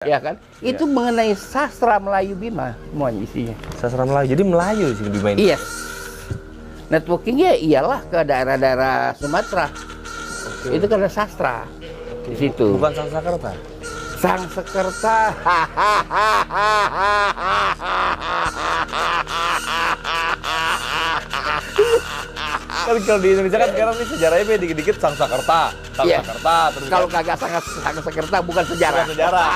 Ya kan? Ya. Itu mengenai sastra Melayu Bima semuanya isinya. Sastra Melayu. Jadi Melayu di sini Bima ini. Yes. Networkingnya iyalah ke daerah-daerah Sumatera. Oke. Itu karena sastra. Di situ. Bukan Sanskerta. Sangsekerta. Kalau di Indonesia kan sekarang nih sejarahnya dikit-dikit Sanskerta, Iya. Sanskerta terus Kalau kan kagak Sangsekerta bukan sejarah. bukan sejarah.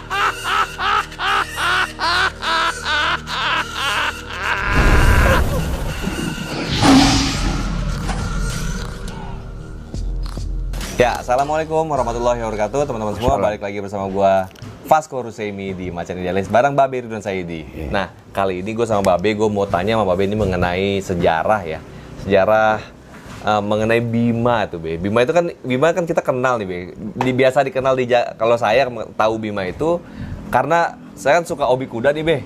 Ya, assalamualaikum warahmatullahi wabarakatuh, teman-teman semua. Balik lagi bersama gua Vasco Rusemi di Macan Idealis bareng Babe Ridwan Saidi. Nah, kali ini gue sama Babe, gue mau tanya sama Babe ini mengenai sejarah ya. Sejarah mengenai Bima tuh, Be. Bima kan kita kenal nih, Be. Biasa dikenal kalau saya tahu Bima itu karena saya kan suka hobi kuda nih, Be.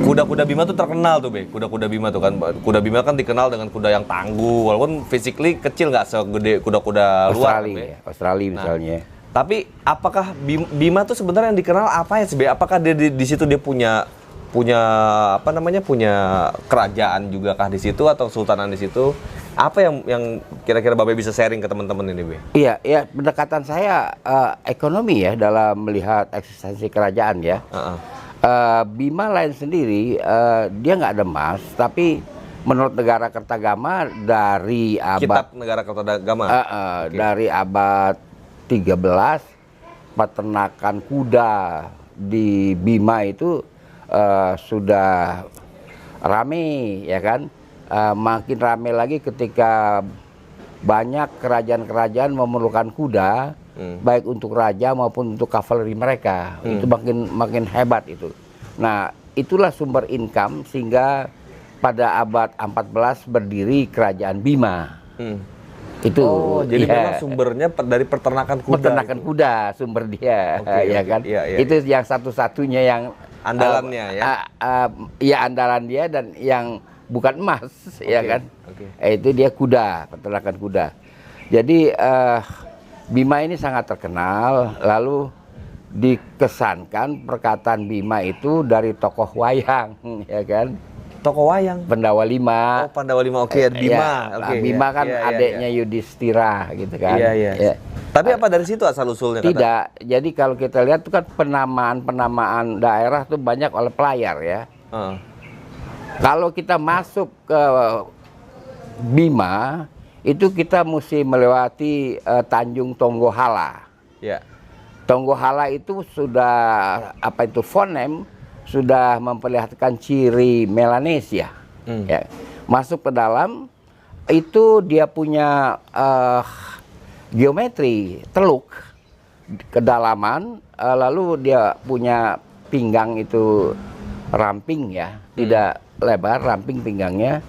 Kuda-kuda Bima tuh terkenal tuh, Be. Kuda-kuda Bima tuh kan. Kuda Bima kan dikenal dengan kuda yang tangguh, walaupun physically kecil, nggak segede kuda-kuda luar kan, Be. Australia misalnya. Tapi apakah Bima tuh sebenarnya yang dikenal apa ya, Be? Apakah dia di situ dia punya apa namanya, punya kerajaan juga kah di situ atau sultanan di situ? Apa yang kira-kira Babe bisa sharing ke teman-teman ini, Be? Iya, ya pendekatan saya ekonomi ya dalam melihat eksistensi kerajaan ya. Bima lain sendiri, dia nggak ada emas, tapi menurut negara Kertagama dari abad Kitab Negara Kertagama. dari abad 13 peternakan kuda di Bima itu sudah rame ya kan. Makin rame lagi ketika banyak kerajaan-kerajaan memerlukan kuda, baik untuk raja maupun untuk kavaleri mereka. Itu makin hebat itu. Nah, itulah sumber income sehingga pada abad 14 berdiri kerajaan Bima. Itu jadi memang sumbernya dari peternakan kuda. Peternakan kuda sumber dia, ya kan? Iya. Itu yang satu-satunya yang Andalannya ya. Iya, andalan dia dan yang bukan emas, ya kan? Itu dia kuda, peternakan kuda. Jadi Bima ini sangat terkenal, lalu dikesankan perkataan Bima itu dari tokoh wayang, ya kan? Tokoh wayang. Pandawa Lima. Oh, Pandawa Lima, oke. Bima. Bima kan adiknya Yudhistira, gitu kan? Iya. Tapi apa dari situ asal usulnya? Tidak. Jadi kalau kita lihat itu kan penamaan daerah tuh banyak oleh pelayar ya. Kalau kita masuk ke Bima, itu kita mesti melewati Tanjung Tonggohala. Ya. Tonggohala itu sudah fonem sudah memperlihatkan ciri Melanesia. Ya. Masuk ke dalam itu dia punya geometri teluk kedalaman, lalu dia punya pinggang itu ramping ya, tidak lebar, ramping pinggangnya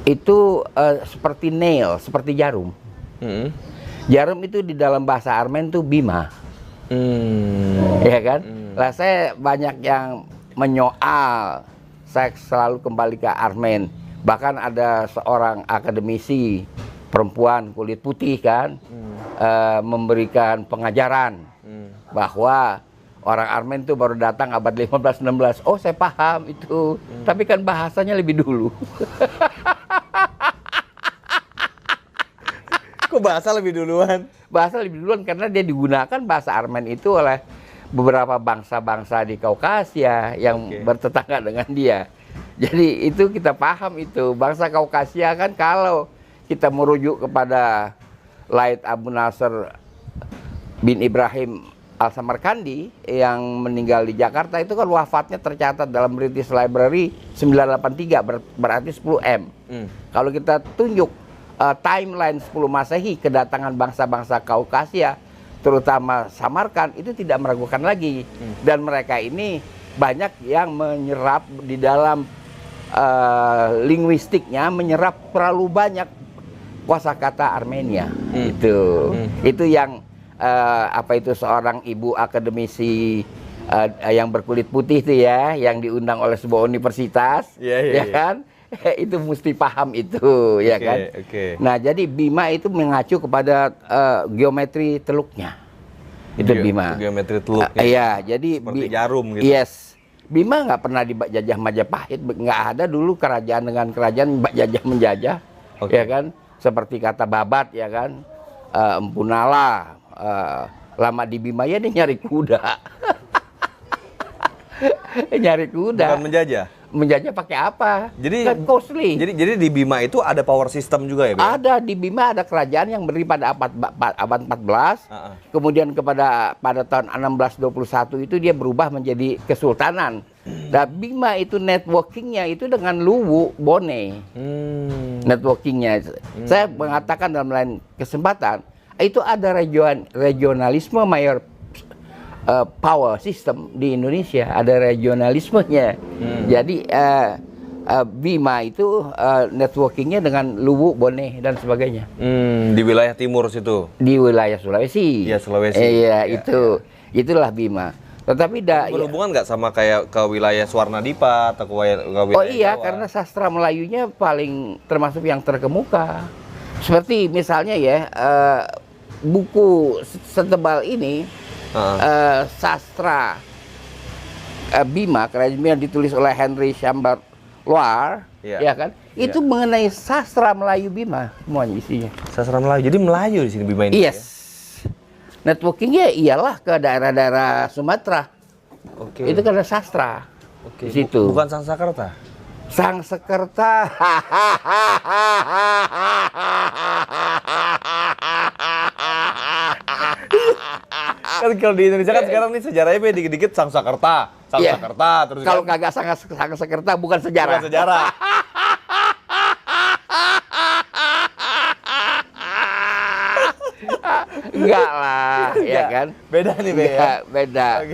itu seperti nail, seperti jarum. Jarum itu di dalam bahasa Armen tuh Bima, ya kan? Lah saya banyak yang menyoal, saya selalu kembali ke Armen. Bahkan ada seorang akademisi perempuan kulit putih kan, memberikan pengajaran bahwa orang Armen itu baru datang abad 15-16. Oh, saya paham itu. Tapi kan bahasanya lebih dulu. Kok bahasa lebih duluan? Bahasa lebih duluan karena dia digunakan bahasa Armen itu oleh beberapa bangsa-bangsa di Kaukasia yang bertetangga dengan dia. Jadi itu kita paham itu. Bangsa Kaukasia kan kalau kita merujuk kepada Laith Abu Nasr bin Ibrahim Al-Samarkandi yang meninggal di Jakarta, itu kan wafatnya tercatat dalam British Library 983, berarti 10M. Kalau kita tunjuk timeline 10 Masehi kedatangan bangsa-bangsa Kaukasia, terutama Samarkand, itu tidak meragukan lagi. Dan mereka ini banyak yang menyerap di dalam linguistiknya, menyerap terlalu banyak kosakata Armenia. Itu yang seorang ibu akademisi yang berkulit putih itu ya, yang diundang oleh sebuah universitas, ya kan? Itu mesti paham itu, ya kan? Nah, jadi Bima itu mengacu kepada geometri teluknya. Itu Bima. Geometri teluk. Iya, jadi seperti jarum gitu. Yes. Bima nggak pernah dijajah Majapahit, nggak ada dulu kerajaan dengan kerajaan jajah menjajah, ya kan? Seperti kata Babat, ya kan? Empu Nala, lama di Bima ya dia nyari kuda. Nyari kuda. Bukan menjajah. Menjajah pakai apa? Jadi kan costly. Jadi di Bima itu ada power system juga ya, Be? Ada di Bima ada kerajaan yang berdiri pada abad 14. Kemudian pada tahun 1621 itu dia berubah menjadi kesultanan. Dan Bima itu networkingnya itu dengan Luwu Bone. Networkingnya. Saya mengatakan dalam lain kesempatan itu ada regionalisme mayor power system di Indonesia, ada regionalismenya. Jadi Bima itu networkingnya dengan Luwu, Bone dan sebagainya. Di wilayah timur situ. Di wilayah Sulawesi. Iya, Sulawesi. Iya, itulah Bima. Tetapi berhubungan nggak sama kayak ke wilayah Swarnadipa atau ke wilayah Oh iya, Jawa? karena sastra Melayunya paling termasuk yang terkemuka. Seperti misalnya ya buku setebal ini. Sastra Bima, kerajaan Bima ditulis oleh Henry Chambers Loire, ya kan? Itu mengenai sastra Melayu Bima semuanya isinya. Sastra Melayu, jadi Melayu di sini Bima ini. Yes. Networkingnya iyalah ke daerah-daerah Sumatera. Itu karena sastra. Di situ. Bukan Sanskerta. Sanskerta. Kan kalau di Indonesia kan sekarang nih sejarahnya dikit-dikit Sanskerta, terus kalau kagak Sanskerta bukan sejarah. Bukan sejarah. Enggak lah, ya kan? Beda nih, Be. Beda.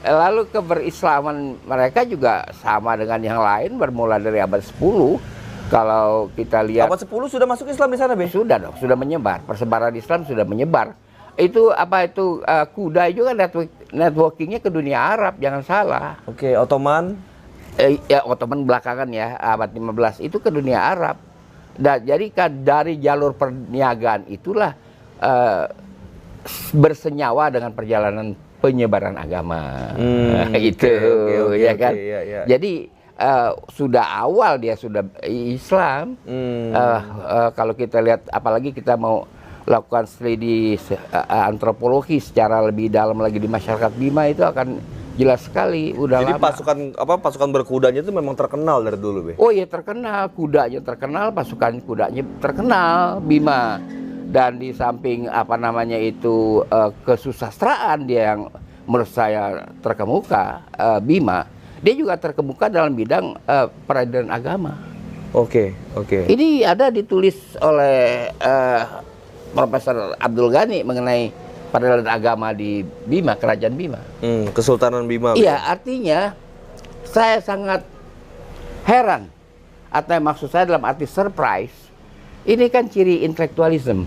Lalu keberislaman mereka juga sama dengan yang lain bermula dari abad 10. Kalau kita lihat abad 10 sudah masuk Islam di sana, Be? Sudah dong, sudah menyebar. Persebaran Islam sudah menyebar. Itu kuda juga networkingnya ke dunia Arab, jangan salah. Ottoman? Ya Ottoman belakangan ya, abad 15 itu ke dunia Arab. Dan jadi dari jalur perniagaan itulah bersenyawa dengan perjalanan penyebaran agama. Ya kan? Jadi sudah awal dia sudah Islam. Kalau kita lihat, apalagi kita mau lakukan studi antropologi secara lebih dalam lagi di masyarakat Bima, itu akan jelas sekali. Jadi lama. pasukan berkudanya itu memang terkenal dari dulu, Be? Oh iya, terkenal, kudanya terkenal, pasukan kudanya terkenal Bima. Dan di samping kesusastraan dia yang menurut saya terkemuka, Bima, dia juga terkemuka dalam bidang peradilan agama. Ini ada ditulis oleh Profesor Abdul Ghani mengenai peradilan agama di Bima, kerajaan Bima. Kesultanan Bima. Iya, artinya saya sangat heran, atau maksud saya dalam arti surprise. Ini kan ciri intelektualisme,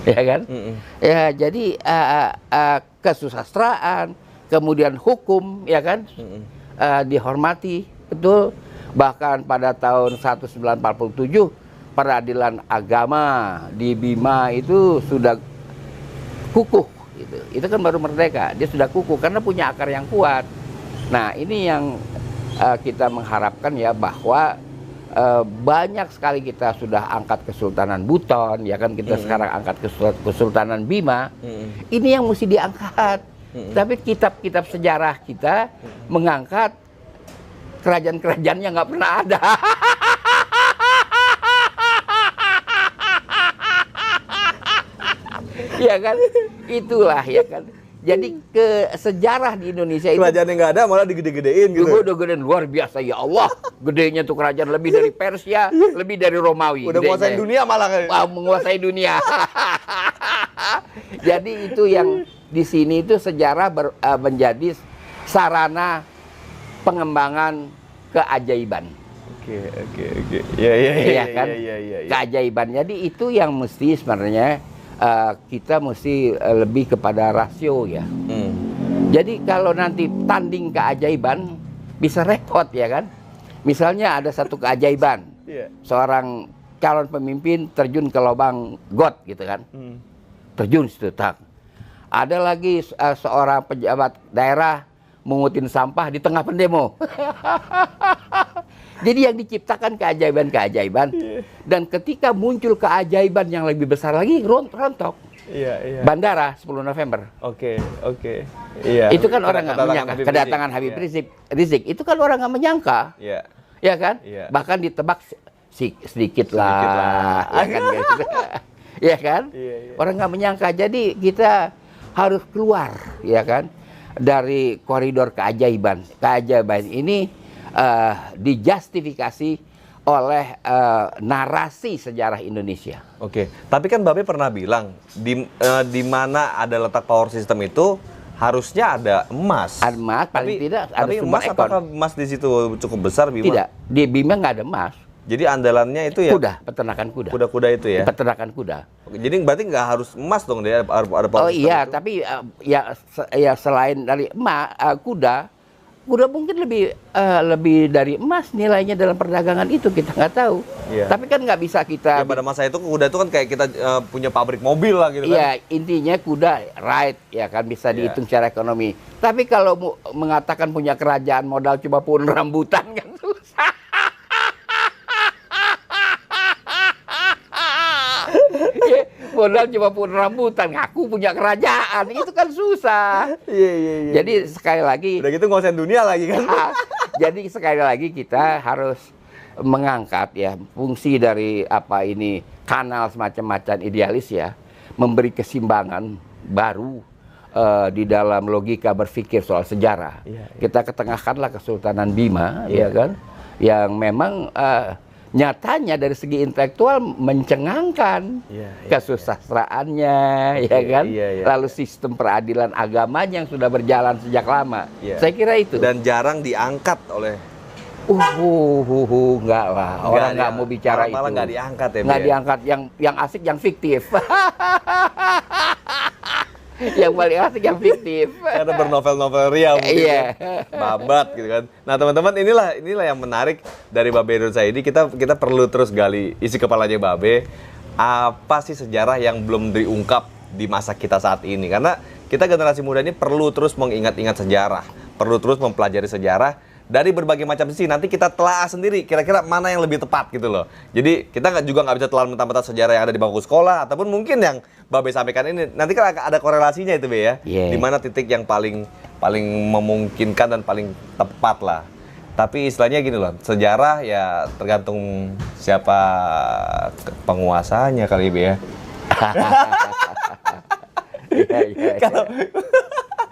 ya kan? Ya, jadi kesusastraan, kemudian hukum, ya kan, dihormati, betul. Bahkan pada tahun 1947 peradilan agama di Bima itu sudah kukuh, gitu. Itu kan baru merdeka, dia sudah kukuh karena punya akar yang kuat. Nah, ini yang kita mengharapkan ya, bahwa banyak sekali kita sudah angkat Kesultanan Buton, ya kan, kita sekarang angkat Kesultanan Bima. Ini yang mesti diangkat. Tapi kitab-kitab sejarah kita mengangkat kerajaan-kerajaan yang nggak pernah ada. Ya kan, itulah ya kan. Jadi ke sejarah di Indonesia itu kerajaan yang nggak ada malah digede-gedein gitu. Udah gedein luar biasa, ya Allah. Gedenya tuh kerajaan lebih dari Persia, lebih dari Romawi. Udah menguasai dunia malah kan. Menguasai dunia. Jadi itu yang di sini itu sejarah menjadi sarana pengembangan keajaiban. Oke. Iya kan? Keajaiban. Jadi itu yang mesti sebenarnya kita mesti lebih kepada rasio ya. Jadi kalau nanti tanding keajaiban bisa repot ya kan. Misalnya ada satu keajaiban, seorang calon pemimpin terjun ke lubang got gitu kan, terjun situ tak. Ada lagi seorang pejabat daerah mengutin sampah di tengah pendemo. Jadi yang diciptakan keajaiban-keajaiban, dan ketika muncul keajaiban yang lebih besar lagi, rontok. Iya. Bandara 10 November. Oke. Iya. Itu kan orang nggak menyangka. Kedatangan Habib Rizik. Itu kan orang nggak menyangka. Iya. Ya kan? Iya. Bahkan ditebak sedikit lah. Ya kan? Ya kan? Iya. Orang nggak menyangka. Jadi kita harus keluar, ya kan, dari koridor keajaiban. Keajaiban ini dijustifikasi oleh narasi sejarah Indonesia. Oke, tapi kan Babe pernah bilang di mana ada letak power system itu harusnya ada emas. Emas paling tidak ada tapi sumber emas, ekon. apakah emas di situ cukup besar, Bima? Tidak, di Bima nggak ada emas. Jadi andalannya itu ya Kuda, peternakan kuda. kuda-kuda itu ya. Peternakan kuda. Oke, jadi berarti nggak harus emas dong, dia ada power Oh system iya, itu. tapi ya selain dari emas, kuda mungkin lebih dari emas nilainya dalam perdagangan itu, kita nggak tahu. Iya. Tapi kan nggak bisa kita. Ya, pada masa itu kuda itu kan kayak kita punya pabrik mobil lah gitu kan. Iya, intinya kuda right ya kan, bisa Iya. dihitung secara ekonomi. Tapi kalau mengatakan punya kerajaan modal cuma pohon rambutan kan susah. Ya, modal cuma pohon rambutan, ngaku punya kerajaan, itu kan susah. Iya. Jadi sekali lagi, Udah gitu nguasain dunia lagi kan. jadi sekali lagi kita harus mengangkat ya fungsi dari kanal semacam idealis ya, memberi keseimbangan baru di dalam logika berpikir soal sejarah. Iya. Kita ketengahkanlah Kesultanan Bima, ya kan, yang memang nyatanya dari segi intelektual mencengangkan, kesusastraannya, ya kan, lalu sistem peradilan agamanya yang sudah berjalan sejak lama. Iya. Saya kira itu. Dan jarang diangkat oleh Enggak lah. Orang nggak mau bicara malah itu. nggak diangkat ya, Nggak Bi, ya? diangkat. Yang asik yang fiktif. Yang paling asik yang fiktif. karena bernovel-novel ria mungkin Iya. ya. Babat gitu kan. Nah teman-teman, inilah yang menarik dari Babe Irun Saidi. Kita perlu terus gali isi kepalanya Babe. Apa sih sejarah yang belum diungkap di masa kita saat ini? Karena kita generasi muda ini perlu terus mengingat-ingat sejarah, perlu terus mempelajari sejarah dari berbagai macam sisi. Nanti kita telah sendiri kira-kira mana yang lebih tepat gitu loh. Jadi kita juga nggak bisa telan mentah-mentah sejarah yang ada di bangku sekolah, ataupun mungkin yang Babe sampaikan ini. Nanti kan ada korelasinya itu, Be ya. Yeah. Di mana titik yang paling memungkinkan dan paling tepat lah. Tapi istilahnya gini loh, sejarah ya tergantung siapa penguasanya kali, Be ya. Kalau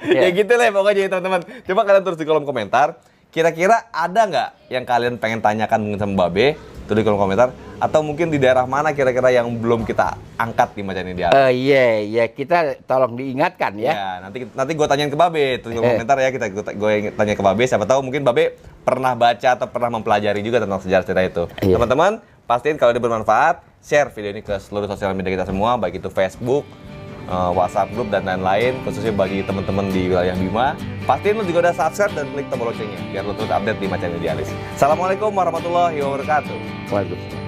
ya gitu lah pokoknya teman-teman. Coba kalian tulis di kolom komentar. Kira-kira ada nggak yang kalian pengen tanyakan mungkin sama Babe? Tulis di kolom komentar. Atau mungkin di daerah mana kira-kira yang belum kita angkat di Macan Idealis? Iya, kita tolong diingatkan ya. Ya, nanti gue tanyain ke Babe. Tulis di kolom komentar ya, gue tanya ke Babe. Siapa tahu mungkin Babe pernah baca atau pernah mempelajari juga tentang sejarah itu. Iya. Teman-teman, pastiin kalau ini bermanfaat, share video ini ke seluruh sosial media kita semua, baik itu Facebook, WhatsApp grup dan lain-lain, khususnya bagi teman-teman di wilayah Bima. Pastiin lu juga udah subscribe dan klik tombol loncengnya biar lu terus update di Macan Idealis. Assalamualaikum warahmatullahi wabarakatuh. Waduh.